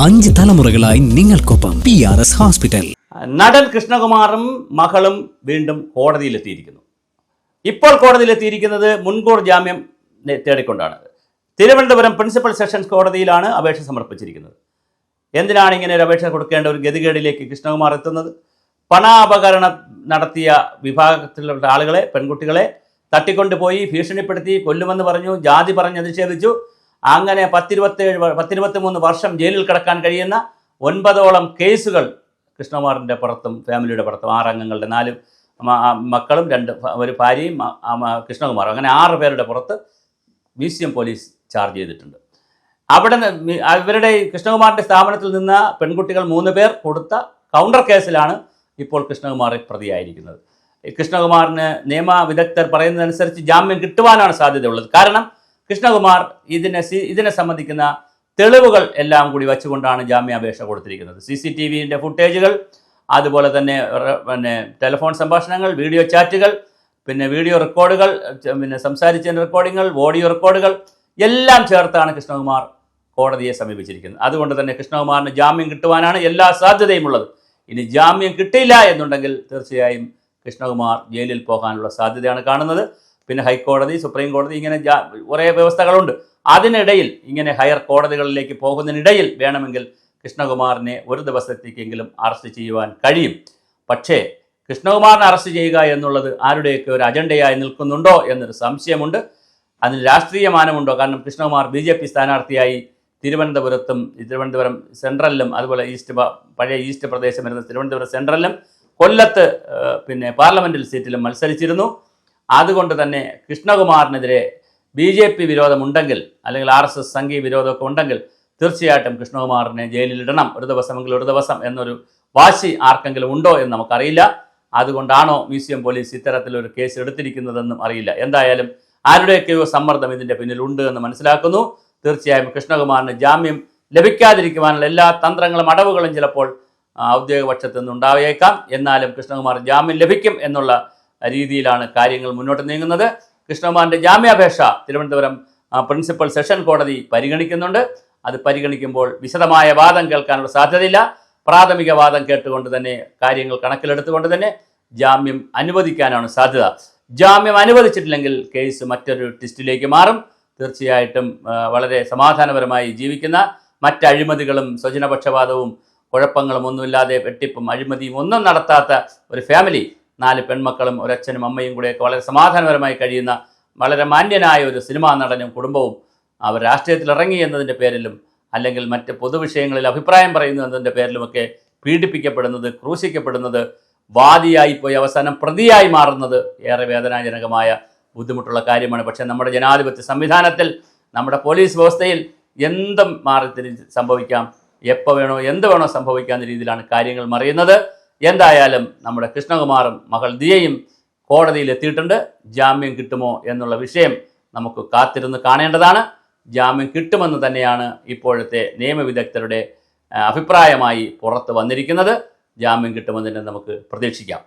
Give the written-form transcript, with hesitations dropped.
5 തലമുറകളായി നിങ്ങൾക്കൊപ്പം PRS hospital. നടൻ കൃഷ്ണകുമാറും മകളും വീണ്ടും കോടതിയിലെത്തിയിരിക്കുന്നു. ഇപ്പോൾ കോടതിയിലെത്തിയിരിക്കുന്നത് മുൻകൂർ ജാമ്യം തേടിക്കൊണ്ടാണ്. തിരുവനന്തപുരം പ്രിൻസിപ്പൽ സെഷൻസ് കോടതിയിലാണ് അപേക്ഷ സമർപ്പിച്ചിരിക്കുന്നത്. എന്തിനാണ് ഇങ്ങനെ ഒരു അപേക്ഷ കൊടുക്കേണ്ട ഒരു ഗതികേടിലേക്ക് കൃഷ്ണകുമാർ എത്തുന്നത്? പണാപകരണം നടത്തിയ വിഭാഗത്തിലുള്ള ആളുകളെ, പെൺകുട്ടികളെ തട്ടിക്കൊണ്ടുപോയി ഭീഷണിപ്പെടുത്തി കൊല്ലുമെന്ന് പറഞ്ഞു, ജാതി പറഞ്ഞ് അധിക്ഷേപിച്ചു. അങ്ങനെ 10-23 വർഷം ജയിലിൽ കിടക്കാൻ കഴിയുന്ന 9ഓളം കേസുകൾ കൃഷ്ണകുമാറിൻ്റെ പുറത്തും ഫാമിലിയുടെ പുറത്തും 6 അംഗങ്ങളുടെ 4 മക്കളും 1 ഭാര്യയും കൃഷ്ണകുമാറും, അങ്ങനെ 6 പേരുടെ പുറത്ത് മ്യൂസിയം പോലീസ് ചാർജ് ചെയ്തിട്ടുണ്ട്. അവിടെ ഇവരുടെ കൃഷ്ണകുമാറിൻ്റെ സ്ഥാപനത്തിൽ നിന്ന് പെൺകുട്ടികൾ 3 പേർ കൊടുത്ത കൗണ്ടർ കേസിലാണ് ഇപ്പോൾ കൃഷ്ണകുമാർ പ്രതിയായിരിക്കുന്നത്. കൃഷ്ണകുമാറിന് നിയമ വിദഗ്ധർ പറയുന്നതനുസരിച്ച് ജാമ്യം കിട്ടുവാനാണ് സാധ്യതയുള്ളത്. കാരണം കൃഷ്ണകുമാർ ഇതിനെ സംബന്ധിക്കുന്ന തെളിവുകൾ എല്ലാം കൂടി വച്ചുകൊണ്ടാണ് ജാമ്യാപേക്ഷ കൊടുത്തിരിക്കുന്നത്. CCTVൻ്റെ ഫുട്ടേജുകൾ, അതുപോലെ തന്നെ ടെലിഫോൺ സംഭാഷണങ്ങൾ, വീഡിയോ ചാറ്റുകൾ, വീഡിയോ റെക്കോർഡുകൾ, സംസാരിച്ചതിൻ്റെ റെക്കോർഡിങ്ങൾ, ഓഡിയോ റെക്കോർഡുകൾ എല്ലാം ചേർത്താണ് കൃഷ്ണകുമാർ കോടതിയെ സമീപിച്ചിരിക്കുന്നത്. അതുകൊണ്ട് തന്നെ കൃഷ്ണകുമാറിന് ജാമ്യം കിട്ടുവാനാണ് എല്ലാ സാധ്യതയും ഉള്ളത്. ഇനി ജാമ്യം കിട്ടിയില്ല എന്നുണ്ടെങ്കിൽ തീർച്ചയായും കൃഷ്ണകുമാർ ജയിലിൽ പോകാനുള്ള സാധ്യതയാണ് കാണുന്നത്. പിന്നെ ഹൈക്കോടതി, സുപ്രീം കോടതി, ഇങ്ങനെ കുറേ വ്യവസ്ഥകളുണ്ട്. അതിനിടയിൽ ഇങ്ങനെ ഹയർ കോടതികളിലേക്ക് പോകുന്നതിനിടയിൽ വേണമെങ്കിൽ കൃഷ്ണകുമാറിനെ ഒരു ദിവസത്തേക്കെങ്കിലും അറസ്റ്റ് ചെയ്യുവാൻ കഴിയും. പക്ഷേ കൃഷ്ണകുമാറിനെ അറസ്റ്റ് ചെയ്യുക എന്നുള്ളത് ആരുടെയൊക്കെ ഒരു അജണ്ടയായി നിൽക്കുന്നുണ്ടോ എന്നൊരു സംശയമുണ്ട്. അതിന് രാഷ്ട്രീയ മാനമുണ്ടോ? കാരണം കൃഷ്ണകുമാർ BJP സ്ഥാനാർത്ഥിയായി തിരുവനന്തപുരം സെൻട്രലിലും, അതുപോലെ പഴയ ഈസ്റ്റ് പ്രദേശം വരുന്ന തിരുവനന്തപുരം സെൻട്രലിലും, കൊല്ലത്ത് പാർലമെൻറ്റൽ സീറ്റിലും മത്സരിച്ചിരുന്നു. അതുകൊണ്ട് തന്നെ കൃഷ്ണകുമാറിനെതിരെ BJP വിരോധമുണ്ടെങ്കിൽ, അല്ലെങ്കിൽ RSS സംഘീയ വിരോധമൊക്കെ ഉണ്ടെങ്കിൽ തീർച്ചയായിട്ടും കൃഷ്ണകുമാറിനെ ജയിലിലിടണം, ഒരു ദിവസം എന്നൊരു വാശി ആർക്കെങ്കിലും ഉണ്ടോ എന്ന് നമുക്കറിയില്ല. അതുകൊണ്ടാണോ മ്യൂസിയം പോലീസ് ഇത്തരത്തിലൊരു കേസ് എടുത്തിരിക്കുന്നതെന്നും അറിയില്ല. എന്തായാലും ആരുടെയൊക്കെയോ സമ്മർദ്ദം ഇതിൻ്റെ പിന്നിലുണ്ട് എന്ന് മനസ്സിലാക്കുന്നു. തീർച്ചയായും കൃഷ്ണകുമാറിന് ജാമ്യം ലഭിക്കാതിരിക്കുവാനുള്ള എല്ലാ തന്ത്രങ്ങളും അടവുകളും ചിലപ്പോൾ ഔദ്യോഗിക പക്ഷത്തു നിന്നുണ്ടായേക്കാം. എന്നാലും കൃഷ്ണകുമാർ ജാമ്യം ലഭിക്കും എന്നുള്ള രീതിയിലാണ് കാര്യങ്ങൾ മുന്നോട്ട് നീങ്ങുന്നത്. കൃഷ്ണകുമാറിൻ്റെ ജാമ്യാപേക്ഷ തിരുവനന്തപുരം പ്രിൻസിപ്പൽ സെഷൻ കോടതി പരിഗണിക്കുന്നുണ്ട്. അത് പരിഗണിക്കുമ്പോൾ വിശദമായ വാദം കേൾക്കാനുള്ള സാധ്യതയില്ല. പ്രാഥമിക വാദം കേട്ടുകൊണ്ട് തന്നെ, കാര്യങ്ങൾ കണക്കിലെടുത്തുകൊണ്ട് തന്നെ ജാമ്യം അനുവദിക്കാനാണ് സാധ്യത. ജാമ്യം അനുവദിച്ചിട്ടില്ലെങ്കിൽ കേസ് മറ്റൊരു ട്വിസ്റ്റിലേക്ക് മാറും. തീർച്ചയായിട്ടും വളരെ സമാധാനപരമായി ജീവിക്കുന്ന, മറ്റ് അഴിമതികളും സ്വജനപക്ഷപാതവും കുഴപ്പങ്ങളും ഒന്നുമില്ലാതെ വെട്ടിപ്പും അഴിമതിയും ഒന്നും നടത്താത്ത ഒരു ഫാമിലി, 4 പെൺമക്കളും ഒരച്ഛനും അമ്മയും കൂടെയൊക്കെ വളരെ സമാധാനപരമായി കഴിയുന്ന വളരെ മാന്യനായ ഒരു സിനിമാ നടനും കുടുംബവും അവർ രാഷ്ട്രീയത്തിൽ ഇറങ്ങി എന്നതിൻ്റെ പേരിലും, അല്ലെങ്കിൽ മറ്റ് പൊതുവിഷയങ്ങളിൽ അഭിപ്രായം പറയുന്നു എന്നതിൻ്റെ പേരിലുമൊക്കെ പീഡിപ്പിക്കപ്പെടുന്നത്, ക്രൂശിക്കപ്പെടുന്നത്, വാദിയായിപ്പോയി അവസാനം പ്രതിയായി മാറുന്നത് ഏറെ വേദനാജനകമായ ബുദ്ധിമുട്ടുള്ള കാര്യമാണ്. പക്ഷേ നമ്മുടെ ജനാധിപത്യ സംവിധാനത്തിൽ, നമ്മുടെ പോലീസ് വ്യവസ്ഥയിൽ എന്തും സംഭവിക്കാം, എപ്പോൾ വേണോ എന്ത് വേണോ സംഭവിക്കാവുന്ന രീതിയിലാണ് കാര്യങ്ങൾ മറിയുന്നത്. എന്തായാലും നമ്മുടെ കൃഷ്ണകുമാറും മകൾ ദിയയും കോടതിയിലെത്തിയിട്ടുണ്ട്. ജാമ്യം കിട്ടുമോ എന്നുള്ള വിഷയം നമുക്ക് കാത്തിരുന്ന് കാണേണ്ടതാണ്. ജാമ്യം കിട്ടുമെന്ന് തന്നെയാണ് ഇപ്പോഴത്തെ നിയമവിദഗ്ധരുടെ അഭിപ്രായമായി പുറത്ത് വന്നിരിക്കുന്നത്. ജാമ്യം കിട്ടുമെന്ന് തന്നെ നമുക്ക് പ്രതീക്ഷിക്കാം.